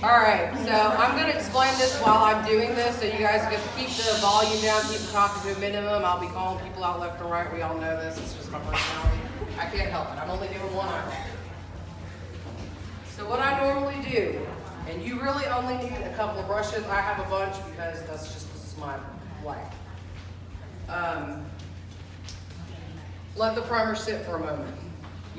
Alright, so I'm going to explain this while I'm doing this, so you guys get to keep the volume down, keep the talking to a minimum. I'll be calling people out left and right. We all know this. It's just my personality. I can't help it. I'm only doing one eyeball. So what I normally do, and you really only need a couple of brushes. I have a bunch because this is my life. Let the primer sit for a moment.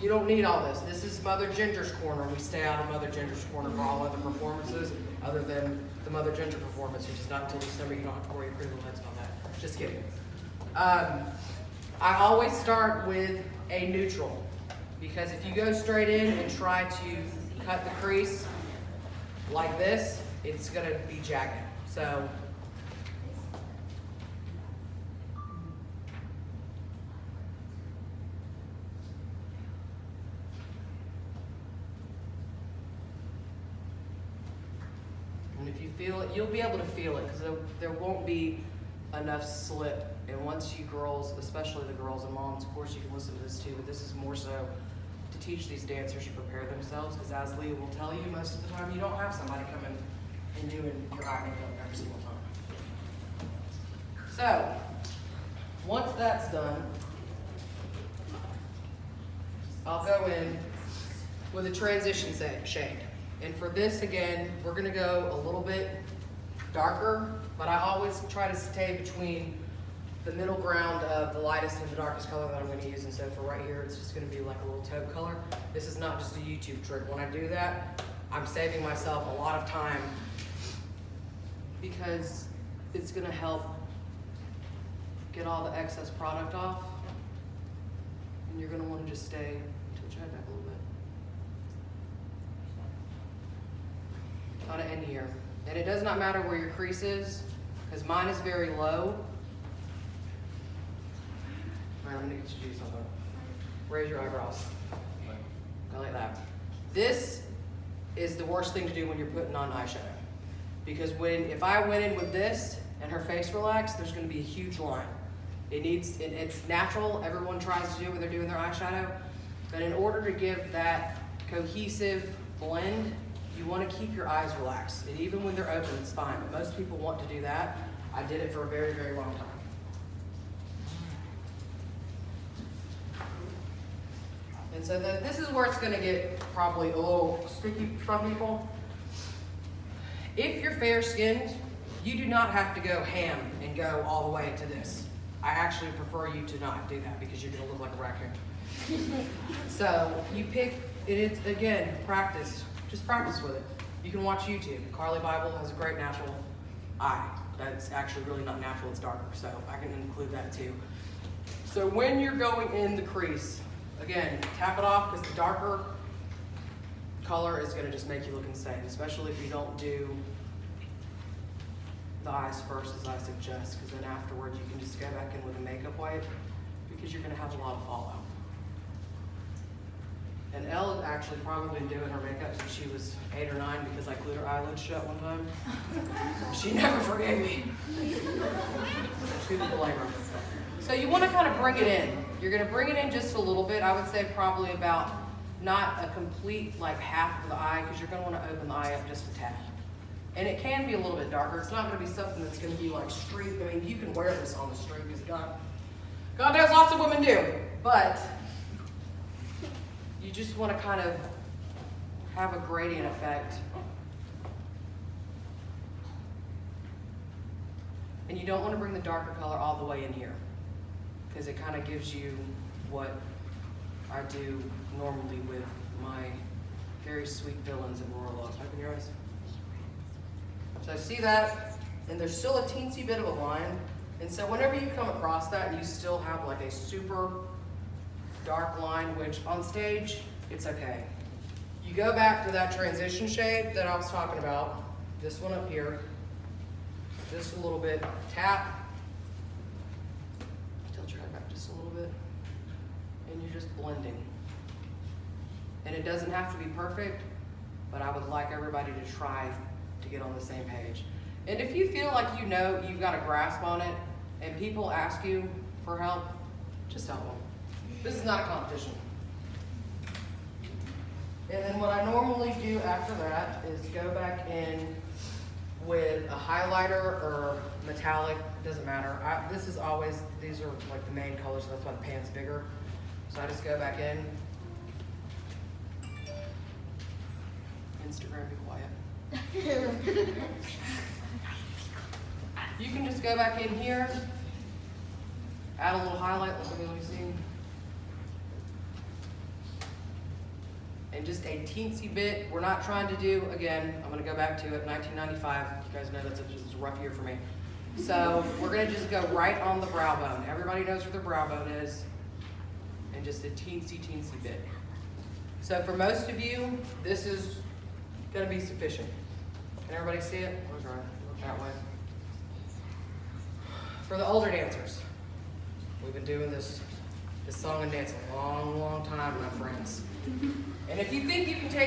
You don't need all this. This is Mother Ginger's corner. We stay out of Mother Ginger's corner for all other performances other tance the Mother Ginger performance, which is not until December. You don't have to worry your pretty little heads about that. Just kidding. I always start with a neutral because if you go straight in and try to cut the crease like this, it's going to be jagged. So and if you feel it, you'll be able to feel it because there won't be enough slip. And once you girls, especially the girls and moms, of course you can listen to this too, but this is more so to teach these dancers to prepare themselves because as Leah will tell you, most of the time you don't have somebody coming and doing your eye makeup every single time. So, once that's done, I'll go in with a transition shade. And for this, again, we're gonna go a little bit darker, but I always try to stay between the middle ground of the lightest and the darkest color that I'm gonna use. And so for right here, it's just gonna be like a little taupe color. This is not just a YouTube trick. When I do that, I'm saving myself a lot of time because it's gonna help get all the excess product off. And you're gonna wanna just stay, tilt your head back a little bit. Kind of in here. And it does not matter where your crease is, because mine is very low. All right, I'm gonna get you to do something. Raise your eyebrows. Go like that. This is the worst thing to do when you're putting on eyeshadow. Because if I went in with this and her face relaxed, there's gonna be a huge line. It's natural, everyone tries to do it when they're doing their eyeshadow, but in order to give that cohesive blend, you want to keep your eyes relaxed. And even when they're open, it's fine. But most people want to do that. I did it for a very, very long time. And so this is where it's going to get probably a little sticky for some people. If you're fair skinned, you do not have to go ham and go all the way to this. I actually prefer you to not do that because you're going to look like a raccoon. So you pick, it's again, practice. Just practice with it. You can watch YouTube. Carly Bible has a great natural eye. That's actually really not natural, it's darker, so I can include that too. So when you're going in the crease, again, tap it off because the darker color is gonna just make you look insane, especially if you don't do the eyes first as I suggest, because then afterwards you can just go back in with a makeup wipe because you're gonna have a lot of fallout. And Elle had actually probably been doing her makeup since she was 8 or 9 because I glued her eyelids shut one time. She never forgave me. Who would blame her? So you want to kind of bring it in. You're going to bring it in just a little bit. I would say probably about not a complete like half of the eye because you're going to want to open the eye up just a tad. And it can be a little bit darker. It's not going to be something that's going to be like street. I mean, you can wear this on the street because God knows lots of women do. But you just want to kind of have a gradient effect. And you don't want to bring the darker color all the way in here because it kind of gives you what I do normally with my very sweet villains in Royal Laws. Open your eyes. So I see that, and there's still a teensy bit of a line. And so whenever you come across that and you still have like a super dark line, which on stage, it's okay. You go back to that transition shade that I was talking about, this one up here, just a little bit, tap, tilt your head back just a little bit, and you're just blending. And it doesn't have to be perfect, but I would like everybody to try to get on the same page. And if you feel like you know you've got a grasp on it, and people ask you for help, just help them. This is not a competition. And then what I normally do after that is go back in with a highlighter or metallic, doesn't matter. These are like the main colors, so that's why the pan's bigger. So I just go back in. Instagram, be quiet. You can just go back in here, add a little highlight, like what we see. And just a teensy bit. We're not trying to do, again, I'm gonna go back to it, 1995. You guys know that's just a rough year for me. So we're gonna just go right on the brow bone. Everybody knows where the brow bone is. And just a teensy bit. So for most of you, this is gonna be sufficient. Can everybody see it? Look that way. For the older dancers, we've been doing this song and dance a long time, my friends. And if you think you can take